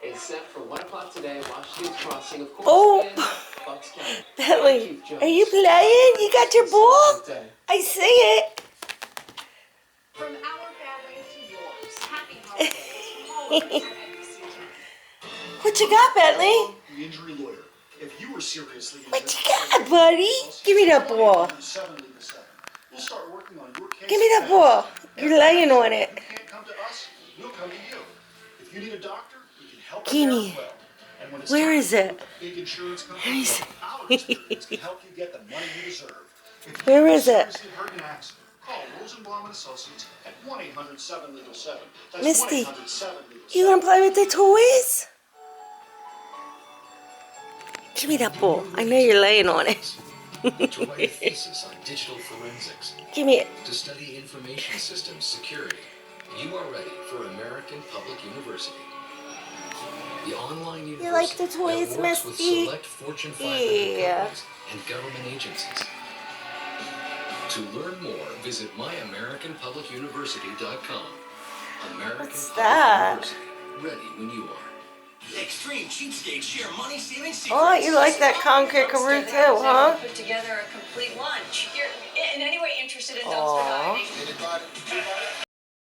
Except for 1 o'clock today, Washington's crossing, of course, Oh, in Bucks County. Bentley, are you playing? You got your ball? I see it. From our family to yours, happy holidays. What you got, Bentley? The injury lawyer. If you were seriously injured, What you got, buddy? Give me that ball. We'll start working on your case. Give me that ball. You're laying on it. You can't come to us, we'll come to you. If you need a doctor, we can help Give you me. as well. And when it's Where time is to it? work with big insurance Let me companies, see. our experience can help you get the money you deserve. If Where you is it? seriously hurt in an accident, call Rosenblum and Associates at 1-800-7-LEGAL-7. That's Misty, 1-800-7-LEGAL-7. you gonna play with the toys? Give me that ball. I know you're laying on it. To write a thesis on digital forensics, Give me it. to study information systems security, you are ready for American Public University. The online university You like the toys, that works with Misty? select Fortune 500 Yeah. companies and government agencies. To learn more, visit myamericanpublicuniversity.com. American What's Public that? University, ready when you are. Extreme cheapskate share money saving secrets. Oh, you like that Conqueror too, huh? Put together a complete lunch. You're in any way interested in dumpster Aw. diving? Anybody?